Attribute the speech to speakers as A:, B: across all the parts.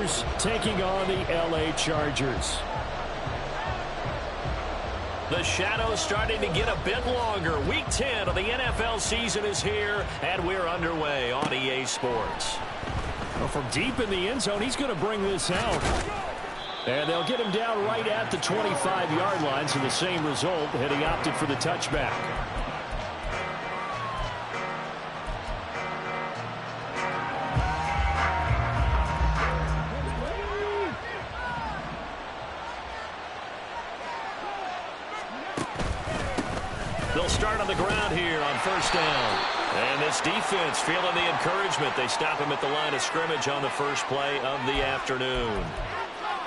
A: Raiders taking on the LA Chargers.
B: The shadow's starting to get a bit longer. Week 10 of the NFL season is here, and we're underway on EA Sports.
A: Well, from deep in the end zone, he's going to bring this out. And they'll get him down right at the 25-yard line, so the same result, had he opted for the touchback.
B: They'll start on the ground here on first down. And this defense feeling the encouragement. They stop him at the line of scrimmage on the first play of the afternoon.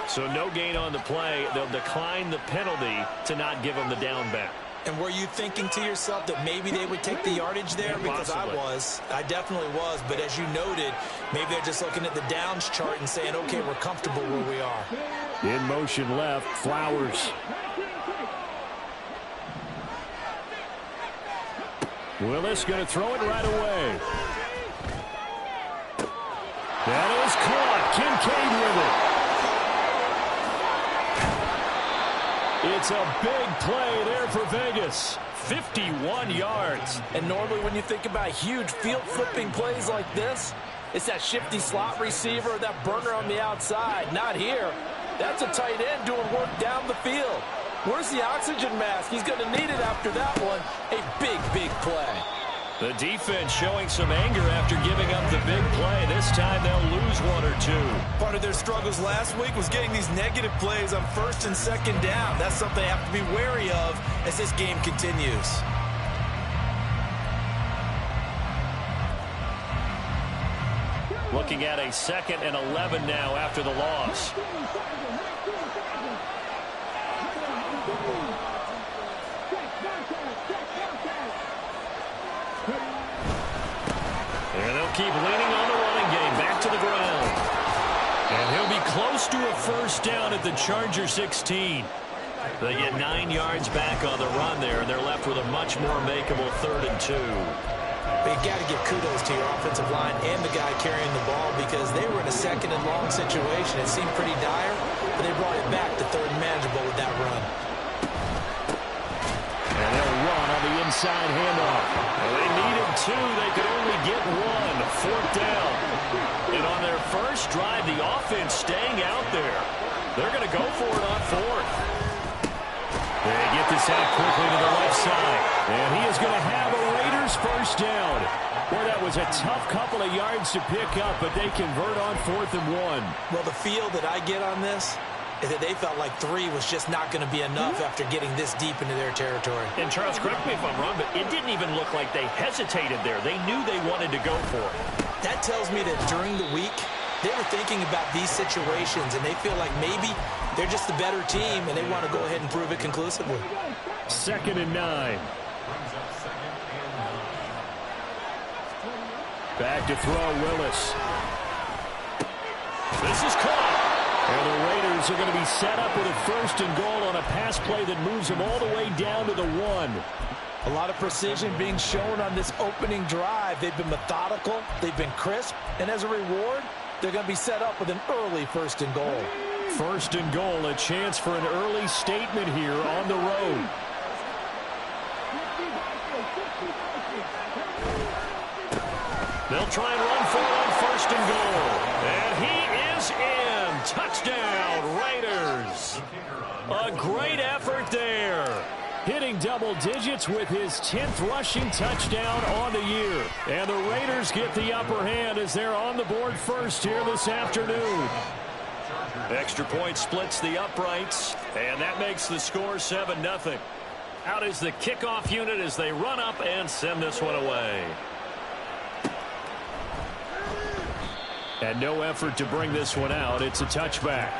B: So no gain on the play. They'll decline the penalty to not give him the down back.
C: And were you thinking to yourself that maybe they would take the yardage there? Because I definitely was. But as you noted, maybe they're just looking at the downs chart and saying, okay, we're comfortable where we are.
A: In motion left, Flowers. Willis going to throw it right away. That is caught. Kincaid with it. It's a big play there for Vegas. 51 yards.
C: And normally when you think about huge field-flipping plays like this, it's that shifty slot receiver, that burner on the outside. Not here. That's a tight end doing work down the field. Where's the oxygen mask? He's going to need it after that one. A big, big play.
B: The defense showing some anger after giving up the big play. This time they'll lose one or two.
C: Part of their struggles last week was getting these negative plays on first and second down. That's something they have to be wary of as this game continues.
B: Looking at a 2nd and 11 now after the loss. And they'll keep leaning on the running game. Back to the ground. And he'll be close to a first down at the Charger 16. They get 9 yards back on the run there, and they're left with a much more makeable 3rd and 2.
C: But you got to give kudos to your offensive line and the guy carrying the ball because they were in a 2nd and long situation. It seemed pretty dire, but they brought it back to 3rd and manageable with that run.
A: And they'll run on the inside handoff.
B: Well, they needed 2. They could only get 1. 4th down. And on their first drive, the offense staying out there. They're going to go for it on 4th. They get this out quickly to the left side.
A: And he is going to have a Raiders first down. Boy, that was a tough couple of yards to pick up, but they convert on 4th and 1.
C: Well, the feel that I get on this is that they felt like 3 was just not going to be enough after getting this deep into their territory.
B: And Charles, correct me if I'm wrong, but it didn't even look like they hesitated there. They knew they wanted to go for it.
C: That tells me that during the week, they were thinking about these situations, and they feel like maybe they're just the better team, and they want to go ahead and prove it conclusively.
A: 2nd and 9. Back to throw, Willis.
B: This is caught.
A: And the Raiders are going to be set up with a 1st and goal on a pass play that moves them all the way down to the 1.
C: A lot of precision being shown on this opening drive. They've been methodical, they've been crisp, and as a reward, they're going to be set up with an early 1st and goal.
A: 1st and goal, a chance for an early statement here on the road.
B: They'll try and run for it on 1st and goal. And he is in. Touchdown, Raiders. A great effort there.
A: Hitting double digits with his 10th rushing touchdown on the year. And the Raiders get the upper hand as they're on the board first here this afternoon.
B: Extra point splits the uprights, and that makes the score 7-0. Out is the kickoff unit as they run up and send this one away.
A: And no effort to bring this one out. It's a touchback.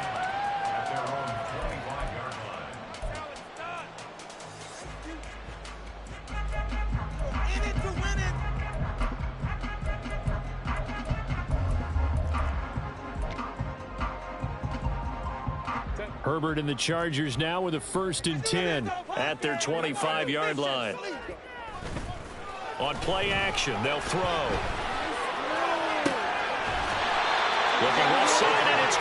A: Herbert and the Chargers now with a 1st and 10
B: at their 25-yard line. On play action, they'll throw. Looking left side, and it's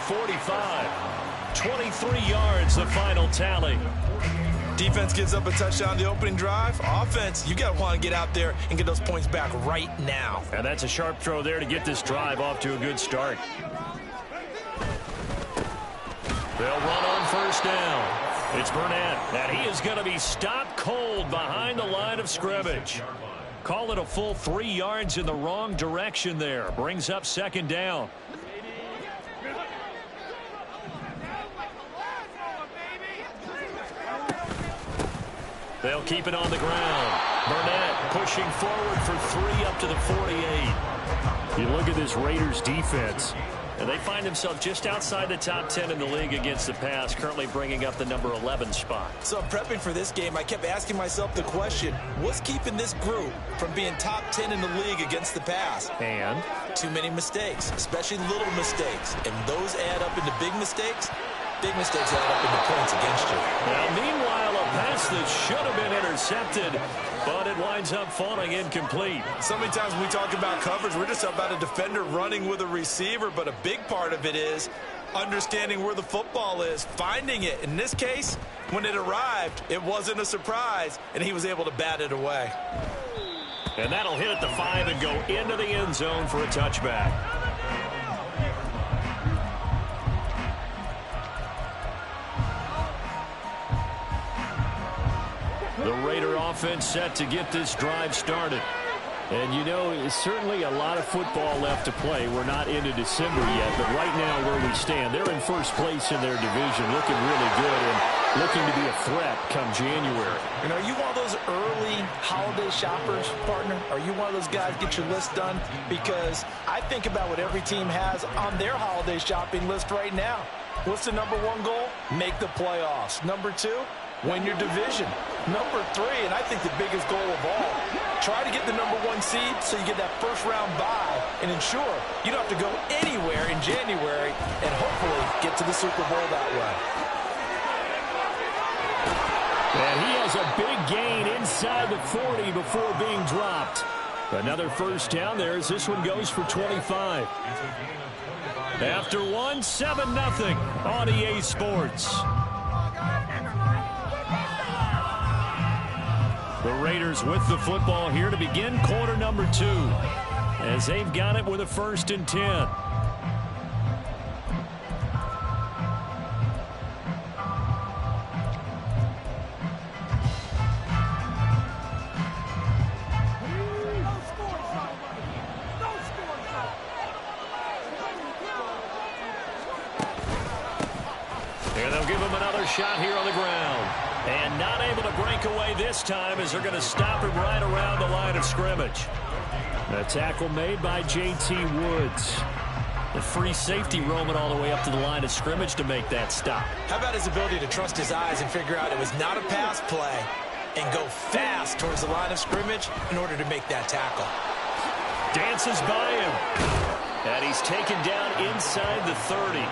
B: 45. 23 yards, the final tally.
C: Defense gives up a touchdown the opening drive. Offense, you got to want to get out there and get those points back right now.
A: And that's a sharp throw there to get this drive off to a good start. They'll run on first down. It's Burnett, and he is going to be stopped cold behind the line of scrimmage. Call it a full 3 yards in the wrong direction there. Brings up second down. They'll keep it on the ground. Burnett pushing forward for 3 up to the 48. You look at this Raiders defense, and they find themselves just outside the top 10 in the league against the pass, currently bringing up the number 11 spot.
C: So prepping for this game, I kept asking myself the question, what's keeping this group from being top 10 in the league against the pass?
A: And?
C: Too many mistakes, especially little mistakes. And those add up into big mistakes. Big mistakes add up into points against you.
A: Now, meanwhile, a pass that should have been intercepted, but it winds up falling incomplete.
C: So many times when we talk about coverage, we're just about a defender running with a receiver, but a big part of it is understanding where the football is, finding it. In this case, when it arrived, it wasn't a surprise, and he was able to bat it away.
A: And that'll hit at the 5 and go into the end zone for a touchback. The Raider offense set to get this drive started. And, you know, it's certainly a lot of football left to play. We're not into December yet, but right now where we stand, they're in first place in their division, looking really good and looking to be a threat come January.
C: And are you one of those early holiday shoppers, partner? Are you one of those guys get your list done? Because I think about what every team has on their holiday shopping list right now. What's the number 1 goal? Make the playoffs. Number 2? Win your division. Number 3, and I think the biggest goal of all, try to get the number 1 seed so you get that first round bye and ensure you don't have to go anywhere in January and hopefully get to the Super Bowl that way.
A: And he has a big gain inside the 40 before being dropped. Another first down there as this one goes for 25. After 1, 7-0 on EA Sports. The Raiders with the football here to begin quarter number 2 as they've got it with a 1st and 10. And they'll give him another shot here on the ground. And not able to break away this time as they're going to stop him right around the line of scrimmage. A tackle made by J.T. Woods. The free safety roaming all the way up to the line of scrimmage to make that stop.
C: How about his ability to trust his eyes and figure out it was not a pass play and go fast towards the line of scrimmage in order to make that tackle.
A: Dances by him. And he's taken down inside the 30.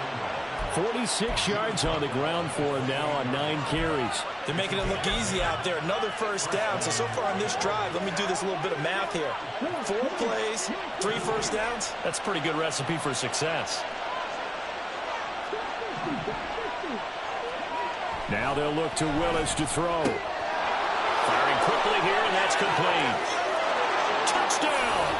A: 46 yards on the ground for him now on 9 carries.
C: They're making it look easy out there. Another first down. So far on this drive, let me do this little bit of math here. 4 plays, 3 first downs.
A: That's a pretty good recipe for success. Now they'll look to Willis to throw. Firing quickly here, and that's complete. Touchdown!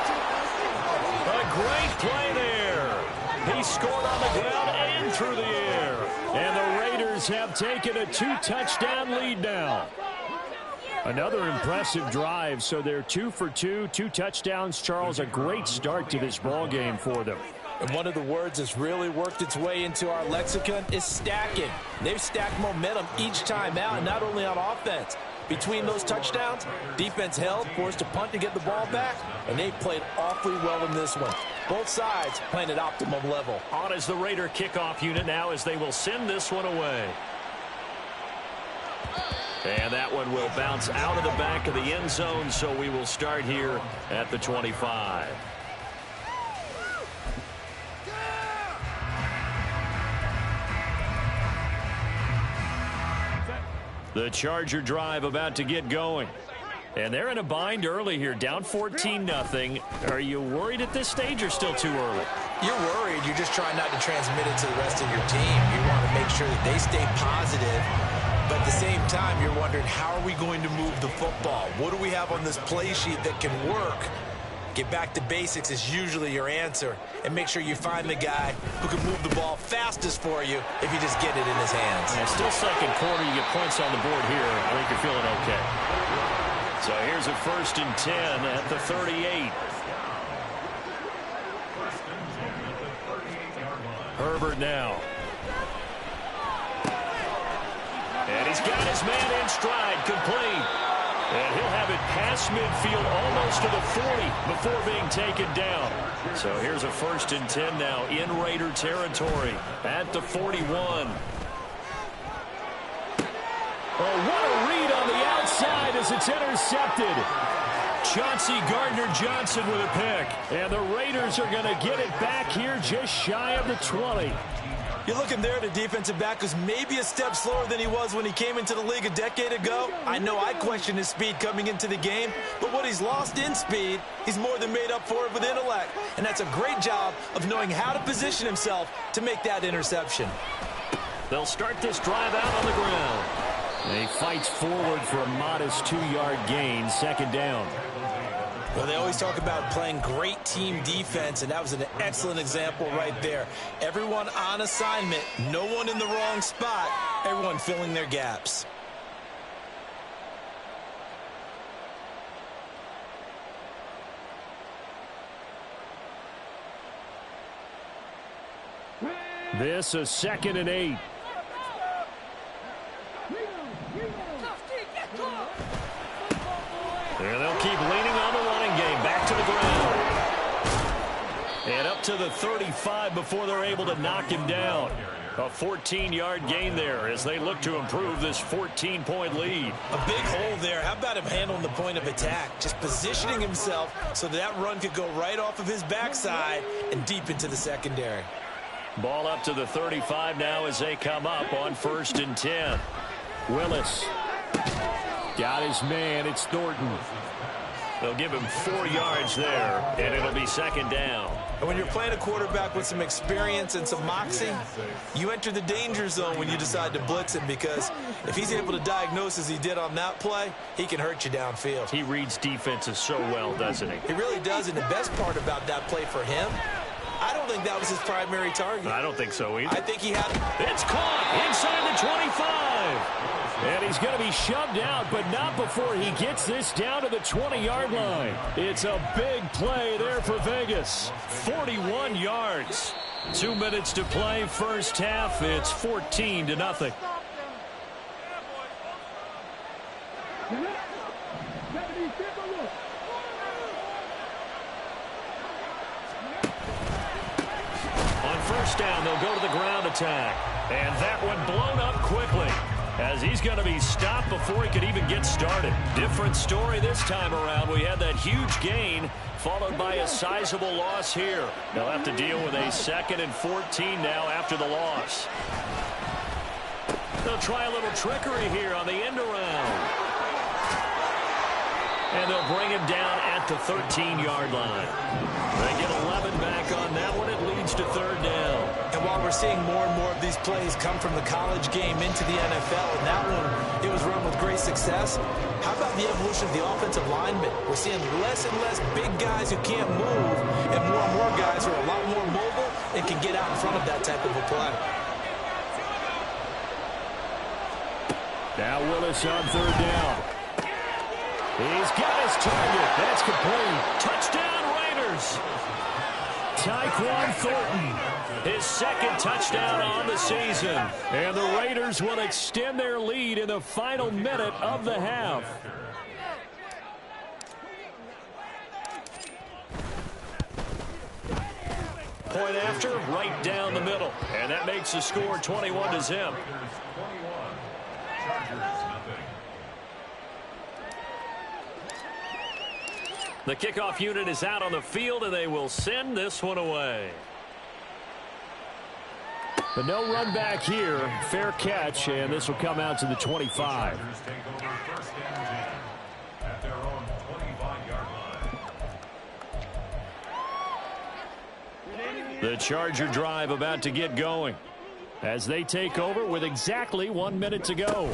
A: A great play there. He scored on the ground and through the air. And the Raiders have taken a 2-touchdown lead now. Another impressive drive, so they're 2 for 2, 2 touchdowns. Charles, a great start to this ball game for them.
C: And one of the words that's really worked its way into our lexicon is stacking. They've stacked momentum each time out, not only on offense. Between those touchdowns, defense held, forced to punt to get the ball back, and they played awfully well in this one. Both sides playing at optimum level.
A: On is the Raider kickoff unit now as they will send this one away. And that one will bounce out of the back of the end zone, so we will start here at the 25. The Charger drive about to get going.
B: And they're in a bind early here, down 14-0. Are you worried at this stage or still too early?
C: You're worried. You're just trying not to transmit it to the rest of your team. You want to make sure that they stay positive. But at the same time, you're wondering, how are we going to move the football? What do we have on this play sheet that can work? Get back to basics is usually your answer. And make sure you find the guy who can move the ball fastest for you if you just get it in his hands.
B: And still second quarter, you get points on the board here. I think you're feeling okay. So here's a 1st and 10 at the 38. Herbert now. And he's got his man in stride, complete. And he'll have it past midfield almost to the 40 before being taken down. So here's a 1st and 10 now in Raider territory at the 41. Oh, what a read on the outside as it's intercepted. Chauncey Gardner-Johnson with a pick. And the Raiders are going to get it back here just shy of the 20.
C: You're looking there at a defensive back who's maybe a step slower than he was when he came into the league a decade ago. I know I questioned his speed coming into the game, but what he's lost in speed, he's more than made up for it with intellect. And that's a great job of knowing how to position himself to make that interception.
B: They'll start this drive out on the ground. And he fights forward for a modest 2-yard gain, 2nd down.
C: Well, they always talk about playing great team defense, and that was an excellent example right there. Everyone on assignment, no one in the wrong spot, everyone filling their gaps.
B: This is 2nd and 8. And they'll keep leaning on the running game. Back to the ground. And up to the 35 before they're able to knock him down. A 14-yard gain there as they look to improve this 14-point lead.
C: A big hole there. How about him handling the point of attack? Just positioning himself so that run could go right off of his backside and deep into the secondary.
B: Ball up to the 35 now as they come up on 1st and 10. Willis. Got his man. It's Thornton. They'll give him 4 yards there, and it'll be 2nd down.
C: And when you're playing a quarterback with some experience and some moxie, you enter the danger zone when you decide to blitz him, because if he's able to diagnose as he did on that play, he can hurt you downfield.
B: He reads defenses so well, doesn't he?
C: He really does, and the best part about that play for him, I don't think that was his primary target.
B: I don't think so either.
C: I think he had...
B: It's caught inside the 25. And he's going to be shoved out, but not before he gets this down to the 20-yard line. It's a big play there for Vegas. 41 yards. 2 minutes to play, first half. It's 14-0. On 1st down, they'll go to the ground attack. And that one blown up quickly, as he's going to be stopped before he could even get started. Different story this time around. We had that huge gain, followed by a sizable loss here. They'll have to deal with a 2nd and 14 now after the loss. They'll try a little trickery here on the end around. And they'll bring him down at the 13-yard line. They get 11 back on that one. It leads to 3rd down.
C: And while we're seeing more and more of these plays come from the college game into the NFL, and that one, it was run with great success, how about the evolution of the offensive linemen? We're seeing less and less big guys who can't move, and more guys who are a lot more mobile and can get out in front of that type of a play.
B: Now Willis on 3rd down. He's got his target. That's complete. Touchdown, Raiders. Tyquan Thornton, his 2nd touchdown on the season. And the Raiders will extend their lead in the final minute of the half. Point after, right down the middle. And that makes the score 21-0. The kickoff unit is out on the field, and they will send this one away. But no run back here. Fair catch, and this will come out to the 25. The Charger drive about to get going as they take over with exactly 1 minute to go.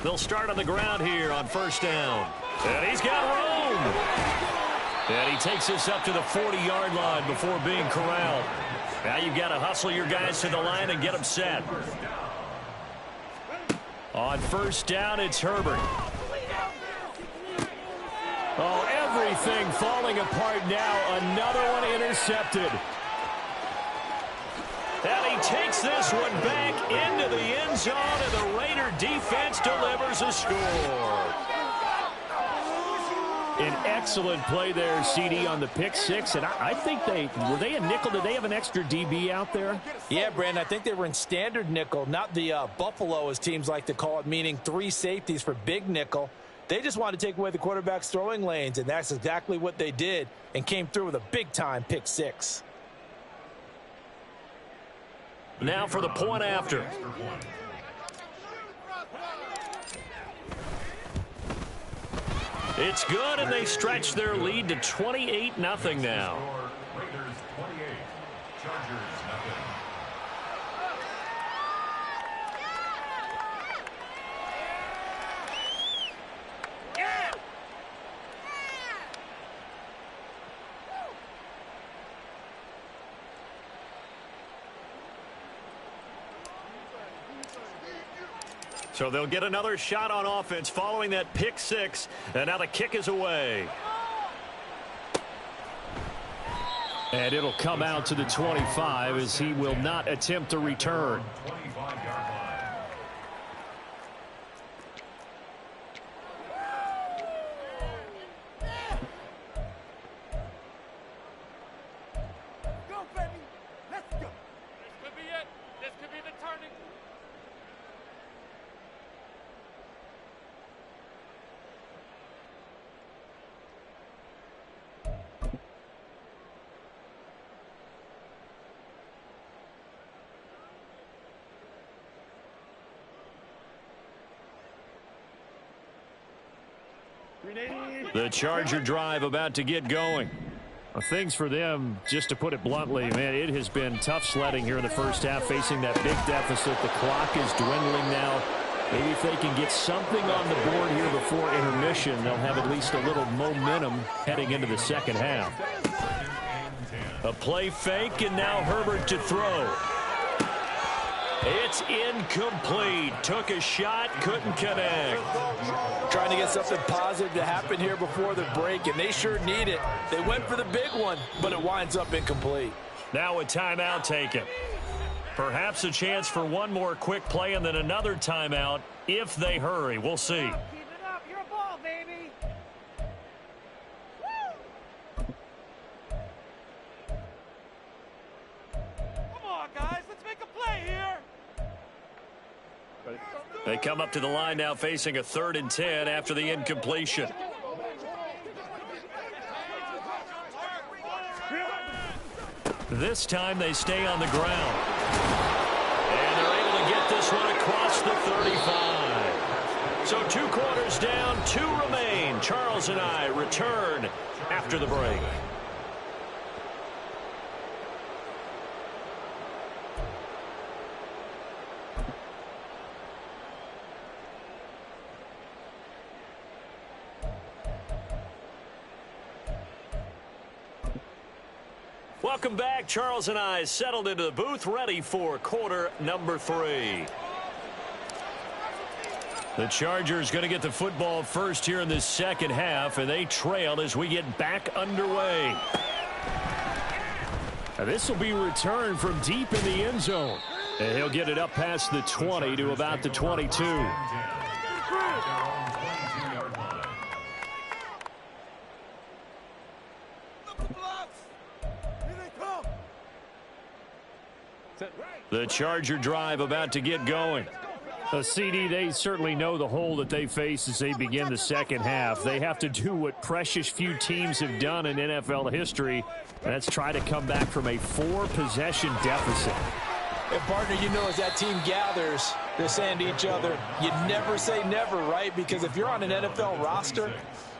B: They'll start on the ground here on first down. And he's got room. And he takes this up to the 40-yard line before being corralled. Now you've got to hustle your guys to the line and get them set. On first down, it's Herbert. Oh, everything falling apart now. Another one intercepted. And he takes this one back into the end zone, and the Raider defense delivers a score. An excellent play there, CD, on the pick six. And I think were they a nickel? Did they have an extra DB out there?
C: Yeah, Brandon, I think they were in standard nickel, not the Buffalo, as teams like to call it, meaning 3 safeties for big nickel. They just wanted to take away the quarterback's throwing lanes, and that's exactly what they did and came through with a big-time pick six.
B: Now for the point after. It's good, and they stretch their lead to 28-0 now.
A: Raiders 28, Chargers nothing.
B: So they'll get another shot on offense following that pick six, and now the kick is away. And it'll come out to the 25 as he will not attempt to return.
A: 25-yard line.
D: Go, baby. Let's go. This could be it. This could be the turning.
B: The Charger drive about to get going. Well, things for them, just to put it bluntly, man, it has been tough sledding here in the first half, facing that big deficit. The clock is dwindling now. Maybe if they can get something on the board here before intermission, they'll have at least a little momentum heading into the second half. A play fake, and now Herbert to throw. It's incomplete. Took a shot, couldn't connect.
C: Trying to get something positive to happen here before the break, and they sure need it. They went for the big one, but it winds up incomplete.
B: Now a timeout taken. Perhaps a chance for one more quick play and then another timeout if they hurry. We'll see.
D: Keep it up. You're a ball, baby. Come on, guys. Let's make a play here.
B: They come up to the line now facing a 3rd and 10 after the incompletion. This time they stay on the ground. And they're able to get this one across the 35. So 2 quarters down, 2 remain. Charles and I return after the break. Welcome back. Charles and I settled into the booth, ready for quarter number 3. The Chargers going to get the football first here in the second half, and they trail as we get back underway. Now this will be returned from deep in the end zone. And he'll get it up past the 20 to about the 22. The Charger drive about to get going. CD, they certainly know the hole that they face as they begin the second half. They have to do what precious few teams have done in NFL history, and that's try to come back from a 4-possession deficit.
C: And, partner, you know, as that team gathers, they're saying to each other, you never say never, right? Because if you're on an NFL roster,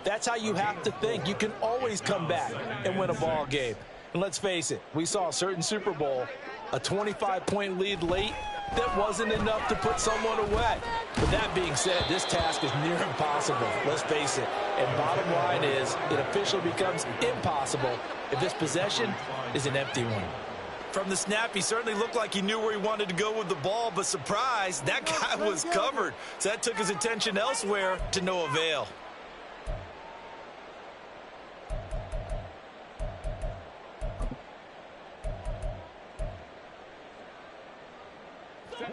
C: that's how you have to think. You can always come back and win a ball game. And let's face it, we saw a certain Super Bowl, a 25-point lead late, that wasn't enough to put someone away. But that being said, this task is near impossible. Let's face it. And bottom line is, it officially becomes impossible if this possession is an empty one.
E: From the snap, he certainly looked like he knew where he wanted to go with the ball, but surprise, that guy was covered. So that took his attention elsewhere to no avail.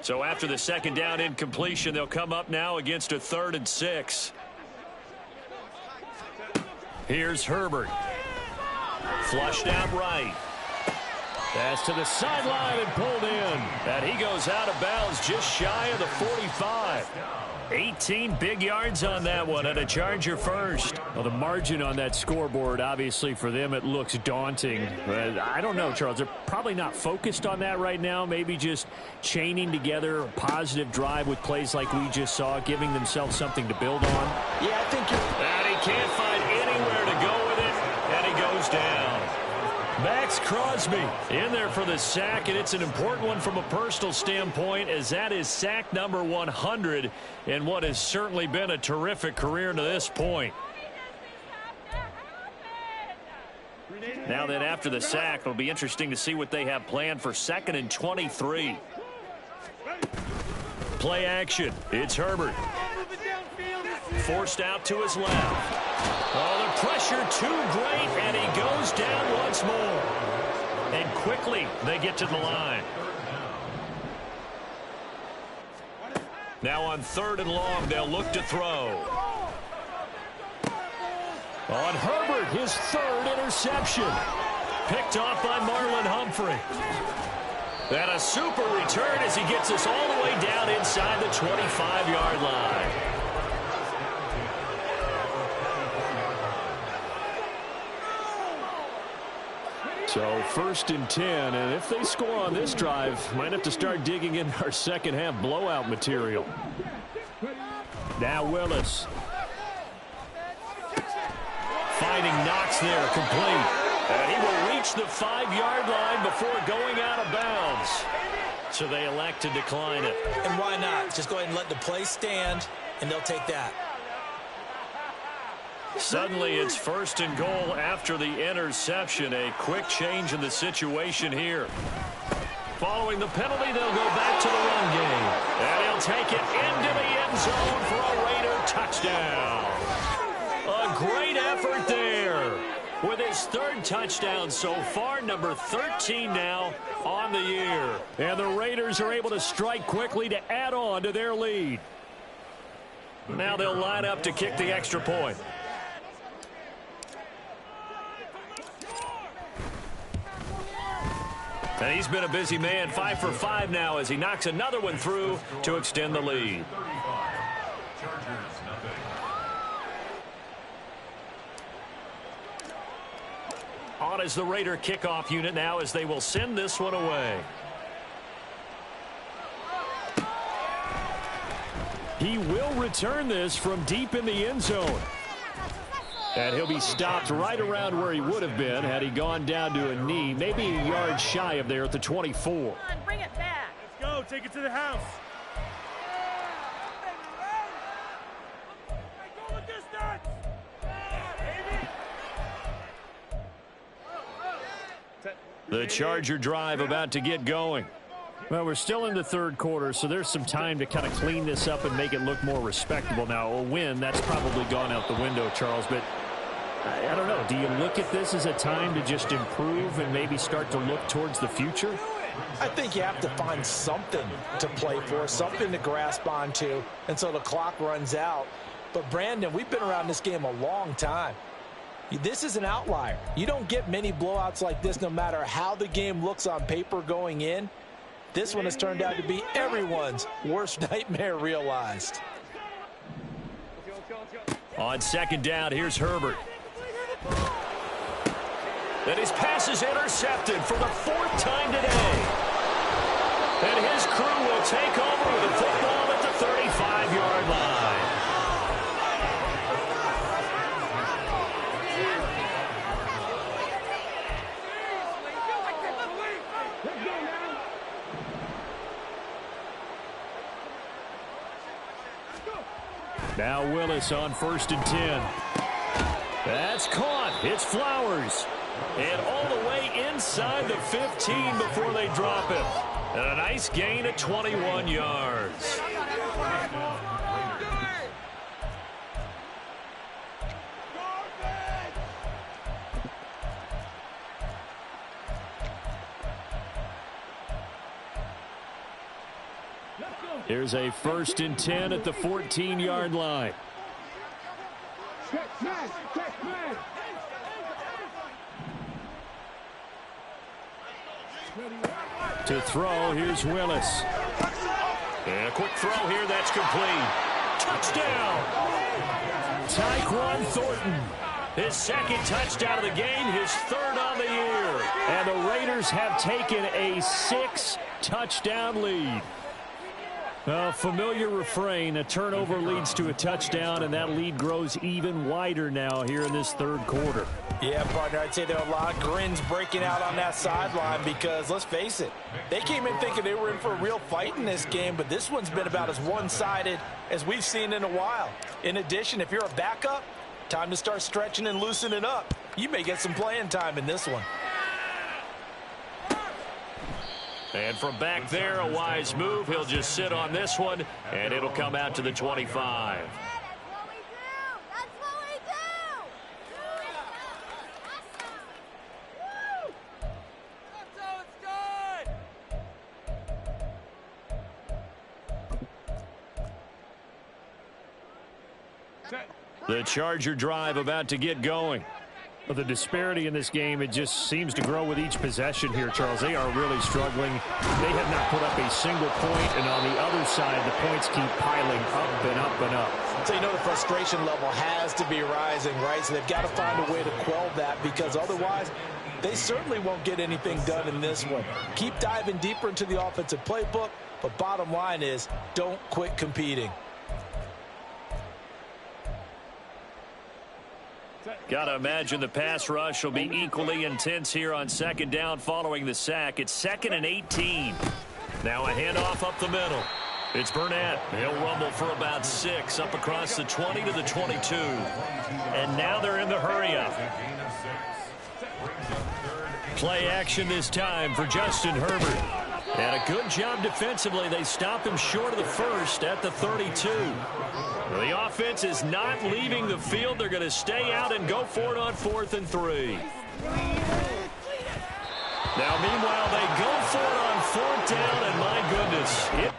B: So after the second down incompletion, they'll come up now against a 3rd and 6. Here's Herbert. Flushed out right. Pass to the sideline and pulled in. And he goes out of bounds just shy of the 45. 18 big yards on that one, and a Charger first.
A: Well, the margin on that scoreboard, obviously for them, it looks daunting. But I don't know, Charles. They're probably not focused on that right now. Maybe just chaining together a positive drive with plays like we just saw, giving themselves something to build on.
C: Yeah, I think you're...
B: And he can't find anywhere to go with it, and he goes down. Max Crosby in there for the sack, and it's an important one from a personal standpoint, as that is sack number 100 in what has certainly been a terrific career to this point. Now then, after the sack, it'll be interesting to see what they have planned for 2nd and 23. Play action. It's Herbert. Forced out to his left. Oh, the pressure too great, and he goes down once more. And quickly, they get to the line. Now on 3rd and long, they'll look to throw. On Herbert, his 3rd interception. Picked off by Marlon Humphrey. And a super return as he gets us all the way down inside the 25-yard line. So 1st and 10, and if they score on this drive, might have to start digging in our second half blowout material. Now Willis. Finding Knox there, complete. And he will reach the 5-yard line before going out of bounds. So they elect to decline it.
C: And why not? Just go ahead and let the play stand, and they'll take that.
B: Suddenly it's 1st and goal after the interception. A quick change in the situation here. Following the penalty, they'll go back to the run game. And he'll take it into the end zone for a Raider touchdown. A great effort there. With his 3rd touchdown so far, number 13 now on the year. And the Raiders are able to strike quickly to add on to their lead. Now they'll line up to kick the extra point. And he's been a busy man, 5 for 5 now as he knocks another one through to extend the lead. On is the Raider kickoff unit now as they will send this one away. He will return this from deep in the end zone. And he'll be stopped right around where he would have been had he gone down to a knee, maybe a yard shy of there at the 24.
D: Bring it back. Let's go. Take it to the house. Go the distance.
B: The Charger drive about to get going.
A: Well, we're still in the 3rd quarter, so there's some time to kind of clean this up and make it look more respectable. Now, a win, that's probably gone out the window, Charles, but I don't know. Do you look at this as a time to just improve and maybe start to look towards the future?
C: I think you have to find something to play for, something to grasp onto until the clock runs out. But, Brandon, we've been around this game a long time. This is an outlier. You don't get many blowouts like this no matter how the game looks on paper going in. This one has turned out to be everyone's worst nightmare realized.
B: On 2nd down, here's Herbert. And his pass is intercepted for the 4th time today. And his crew will take over with the football at the 35-yard line.
A: Now Willis on 1st and 10. That's caught. It's Flowers. And all the way inside the 15 before they drop him. And a nice gain of 21 yards. Here's a 1st and 10 at the 14-yard line. To throw, here's Willis. And a quick throw here, that's complete. Touchdown! Tyquan Thornton. His 2nd touchdown of the game, his 3rd on the year. And the Raiders have taken a 6-touchdown lead. A familiar refrain, a turnover leads to a touchdown, and that lead grows even wider now here in this 3rd quarter.
C: Yeah, partner, I'd say there are a lot of grins breaking out on that sideline because, let's face it, they came in thinking they were in for a real fight in this game, but this one's been about as one-sided as we've seen in a while. In addition, if you're a backup, time to start stretching and loosening up. You may get some playing time in this one.
A: And from back there, a wise move. He'll just sit on this one, and it'll come out to the 25. The Charger drive about to get going. Well, the disparity in this game, it just seems to grow with each possession here, Charles. They are really struggling. They have not put up a single point, and on the other side, the points keep piling up and up and up.
C: So you know the frustration level has to be rising, right? So they've got to find a way to quell that because otherwise they certainly won't get anything done in this one. Keep diving deeper into the offensive playbook, but bottom line is don't quit competing.
A: Got to imagine the pass rush will be equally intense here on 2nd down following the sack. It's 2nd and 18. Now a handoff up the middle. It's Burnett. He'll rumble for about 6 up across the 20 to the 22. And now they're in the hurry-up. Play action this time for Justin Herbert. And a good job defensively. They stop him short of the 1st at the 32. The offense is not leaving the field. They're going to stay out and go for it on 4th and 3. Now, meanwhile, they go for it on 4th down, and my goodness, it